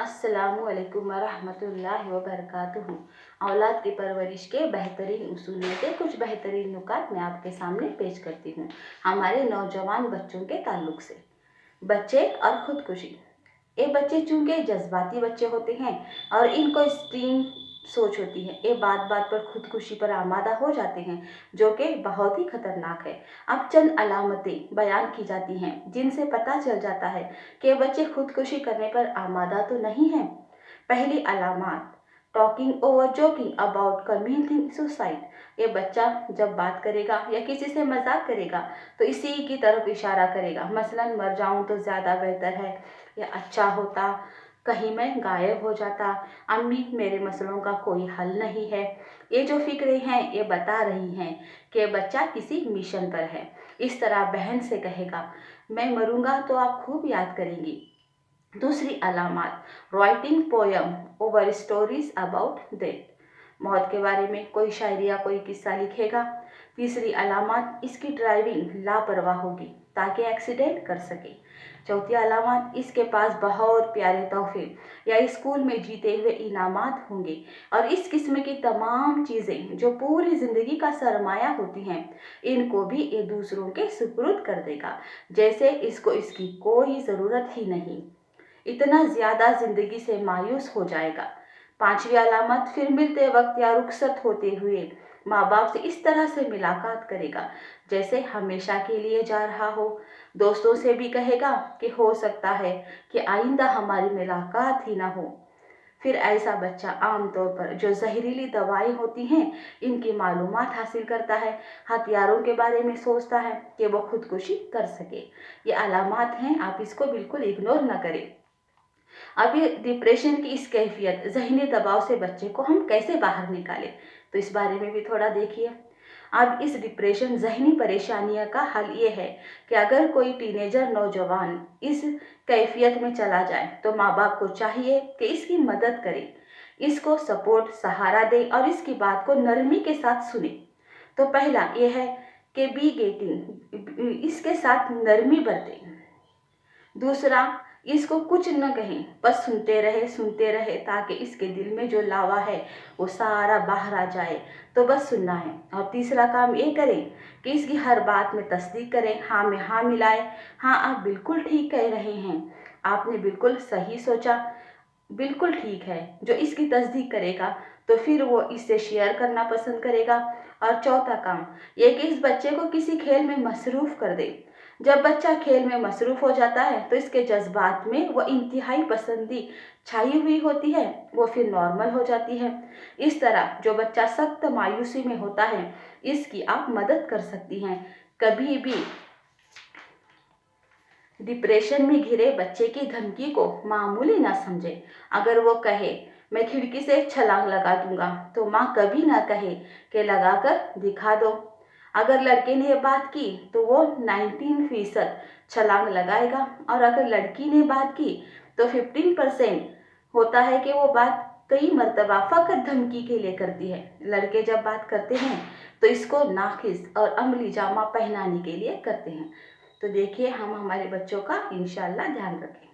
अस्सलामुअलैकुम वरहमतुल्लाहि वबरकातुहू। औलाद की परवरिश के बेहतरीन उसूल में से कुछ बेहतरीन नुकात मैं आपके सामने पेश करती हूँ हमारे नौजवान बच्चों के ताल्लुक से। बच्चे और खुदकुशी। ये बच्चे चूँकि जज्बाती बच्चे होते हैं और इनको एक्सट्रीम सोच होती है, ये बात बात पर खुदकुशी पर आमादा हो जाते हैं, जो कि बहुत ही खतरनाक है। अब चंद अलामतें बयान की जाती हैं जिनसे पता चल जाता है कि बच्चे खुदकुशी करने पर आमादा तो नहीं हैं। पहली अलामत, talking over joking about committing suicide. ये बच्चा जब बात करेगा या किसी से मजाक करेगा तो इसी की तरफ इशारा करेगा, मसलन मर जाऊं तो ज़्यादा बेहतर है, या अच्छा होता कहीं मैं गायब हो जाता, अम्मी मेरे मसलों का कोई हल नहीं है। ये जो फिक्रें हैं ये बता रही हैं कि बच्चा किसी मिशन पर है। इस तरह बहन से कहेगा, मैं मरूंगा तो आप खूब याद करेंगी। दूसरी अलामत, writing poem over stories about death. मौत के बारे में कोई शायरी या कोई किस्सा लिखेगा। तीसरी अलामत, इसकी ड्राइविंग लापरवाह होगी ताकि एक्सीडेंट कर सके। चौथी अलामत, इसके पास बहुत प्यारे तोहफे या स्कूल में जीते हुए इनामात होंगे। और इस किस्म की तमाम चीज़ें जो पूरी ज़िंदगी का सरमाया होती हैं, इनको भी ये दूसरों के सुपुर्द कर देगा, जैसे इसको इसकी कोई ज़रूरत ही नहीं। इतना ज़्यादा ज़िंदगी से मायूस हो जाएगा। पांचवी अलामत, फिर मिलते वक्त या रुखसत होते हुए माँ बाप से इस तरह से मुलाकात करेगा जैसे हमेशा के लिए जा रहा हो। दोस्तों से भी कहेगा कि हो सकता है कि आइंदा हमारी मुलाकात ही ना हो। फिर ऐसा बच्चा आमतौर पर जो जहरीली दवाएं होती हैं इनकी मालूमात हासिल करता है, हथियारों के बारे में सोचता है कि वो खुदकुशी कर सके। ये अलामत हैं, आप इसको बिल्कुल इग्नोर ना करें। अब ये डिप्रेशन की इस कैफियत, जहनी दबाव से बच्चे को हम कैसे बाहर निकालें, तो इस बारे में भी थोड़ा देखिए। अब इस डिप्रेशन जहनी परेशानियों का हल ये है कि अगर कोई टीनेजर नौजवान इस कैफियत में चला जाए तो माँ बाप को चाहिए कि इसकी मदद करें, इसको सपोर्ट सहारा दे और इसकी बात को नरमी के साथ सुने। तो पहला ये है कि बी गेटिंग, इसके साथ नरमी बरतें। दूसरा, इसको कुछ न कहें, बस सुनते रहे ताकि इसके दिल में जो लावा है वो सारा बाहर आ जाए, तो बस सुनना है। और तीसरा काम ये करें कि इसकी हर बात में तस्दीक करें, हाँ में हाँ मिलाएं। हाँ, आप बिल्कुल ठीक कह रहे हैं, आपने बिल्कुल सही सोचा, बिल्कुल ठीक है। जो इसकी तस्दीक करेगा तो फिर वो इससे शेयर करना पसंद करेगा। और चौथा काम ये कि इस बच्चे को किसी खेल में मसरूफ़ कर दे। जब बच्चा खेल में मसरूफ़ हो जाता है तो इसके जज्बात में वो इंतहाई पसंदी छाई हुई होती है, वो फिर नॉर्मल हो जाती है। इस तरह जो बच्चा सख्त मायूसी में होता है इसकी आप मदद कर सकती हैं। कभी भी डिप्रेशन में घिरे बच्चे की धमकी को मामूली ना समझे। अगर वो कहे मैं खिड़की से छलांग लगा दूंगा तो माँ कभी ना कहे कि लगाकर दिखा दो। अगर लड़के ने बात की तो वो 19% छलांग लगाएगा, और अगर लड़की ने बात की तो 15% होता है कि वो बात कई मर्तबा फ़कत धमकी के लिए करती है। लड़के जब बात करते हैं तो इसको नाखिस और अमली जामा पहनाने के लिए करते हैं। तो देखिए, हम हमारे बच्चों का इंशाअल्लाह ध्यान रखें।